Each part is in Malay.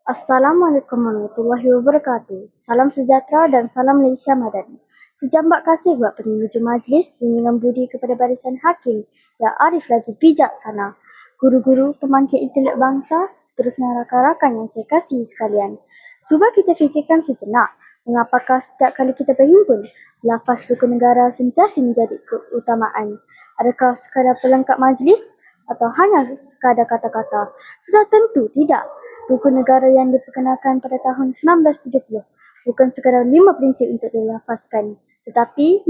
Assalamualaikum warahmatullahi wabarakatuh. Salam sejahtera dan salam Malaysia Madani. Sejambak kasih buat penuju majlis dengan budi kepada barisan hakim yang arif lagi bijaksana. Guru-guru pemangkit intelek bangsa, seterusnya rakan-rakan yang saya kasihi sekalian. Cuba kita fikirkan sejenak, mengapakah setiap kali kita berhimpun, lafaz suku negara sentiasa menjadi keutamaan. Adakah sekadar pelengkap majlis atau hanya sekadar kata-kata? Sudah tentu tidak. Rukun negara yang diperkenalkan pada tahun 1970 bukan sekadar 5 prinsip untuk dilafazkan, tetapi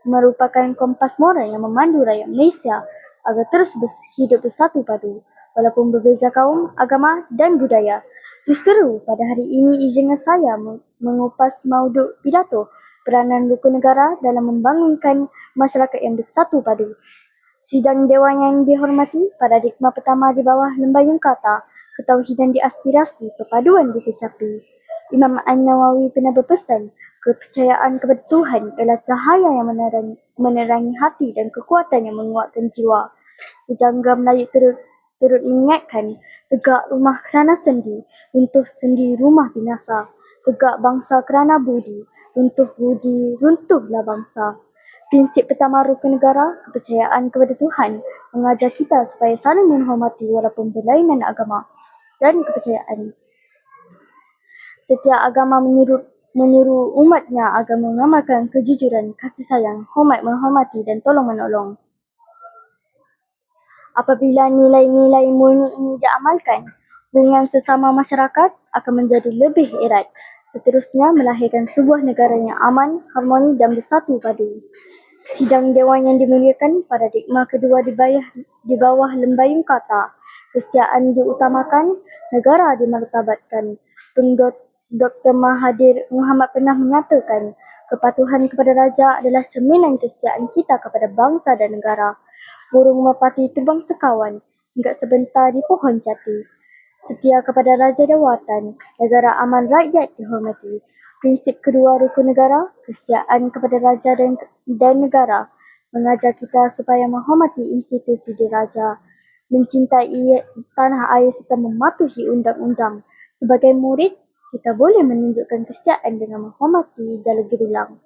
merupakan kompas moral yang memandu rakyat Malaysia agar terus hidup bersatu padu, walaupun berbeza kaum, agama dan budaya. Justru pada hari ini izinkan saya mengupas mauduk pidato peranan rukun negara dalam membangunkan masyarakat yang bersatu padu. Sidang Dewan yang dihormati, paradigma pertama di bawah lembayung kata, ketauhidan diaspirasi, perpaduan dikecapi. Imam An-Nawawi pernah berpesan, kepercayaan kepada Tuhan adalah cahaya yang menerangi hati dan kekuatan yang menguatkan jiwa. Pujangga Melayu turut mengingatkan, tegak rumah kerana sendi, runtuh sendi rumah binasa. Tegak bangsa kerana budi, runtuh budi, runtuhlah bangsa. Prinsip pertama rukun negara, kepercayaan kepada Tuhan, mengajar kita supaya saling menghormati walaupun berlainan agama dan kepercayaan. Setiap agama menyeru umatnya agar mengamalkan kejujuran, kasih sayang, hormat menghormati dan tolong menolong. Apabila nilai-nilai murni ini diamalkan, hubungan sesama masyarakat akan menjadi lebih erat. Seterusnya melahirkan sebuah negara yang aman, harmoni dan bersatu padu. Sidang Dewan yang dimuliakan, paradigma kedua di bawah lembayung kata, kesetiaan diutamakan, negara dimartabatkan. Dr. Mahathir Mohamad pernah menyatakan, kepatuhan kepada raja adalah cerminan kesetiaan kita kepada bangsa dan negara. Burung merpati terbang sekawan, hingga sebentar di pohon jati. Setia kepada raja dawatan, negara aman rakyat dihormati. Prinsip kedua rukun negara, kesetiaan kepada raja dan negara, mengajar kita supaya menghormati institusi diraja, mencintai tanah air serta mematuhi undang-undang. Sebagai murid, kita boleh menunjukkan kesetiaan dengan menghormati jala gemilang,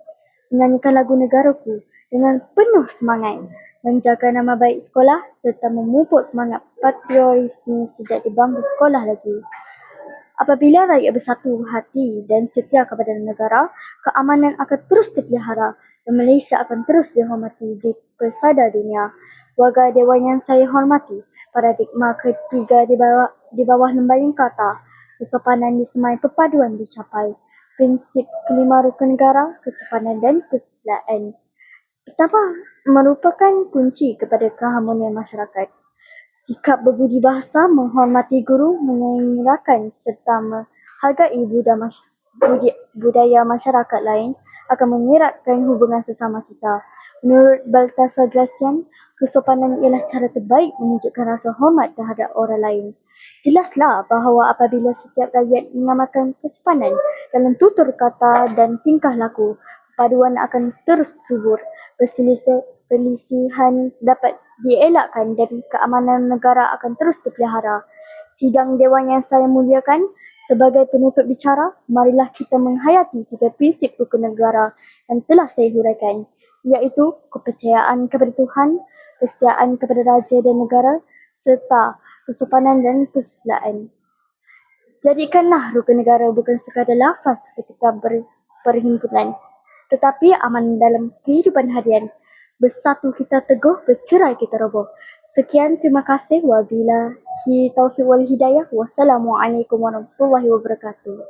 menyanyikan lagu negaraku dengan penuh semangat, menjaga nama baik sekolah serta memupuk semangat patriotisme sejak di bangku sekolah lagi. Apabila rakyat bersatu hati dan setia kepada negara, keamanan akan terus dipelihara dan Malaysia akan terus dihormati di pesada dunia. Warga Dewan yang saya hormati, paradigma ketiga di bawah lembayung kata, kesopanan disemai, perpaduan dicapai. Prinsip kelima rukun negara, kesopanan dan kesusilaan. Pertama, merupakan kunci kepada keharmonian masyarakat. Sikap berbudi bahasa, menghormati guru, menyayangi rakan serta menghargai budaya masyarakat lain akan mengeratkan hubungan sesama kita. Menurut Baltasar Gracian, kesopanan ialah cara terbaik menunjukkan rasa hormat terhadap orang lain. Jelaslah bahawa apabila setiap rakyat mengamalkan kesopanan dalam tutur kata dan tingkah laku, perpaduan akan terus subur. Perselisihan dapat dielakkan dan keamanan negara akan terus dipelihara. Sidang Dewan yang saya muliakan, sebagai penutup bicara, marilah kita menghayati 3 prinsip rukun negara yang telah saya huraikan, iaitu kepercayaan kepada Tuhan, kesetiaan kepada raja dan negara, serta kesopanan dan kesusilaan. Jadikanlah rukun negara bukan sekadar lafaz ketika berperhimpunan, tetapi aman dalam kehidupan harian. Bersatu kita teguh, bercerai kita roboh. Sekian, terima kasih. Wabillahi taufiq wal hidayah. Wassalamualaikum warahmatullahi wabarakatuh.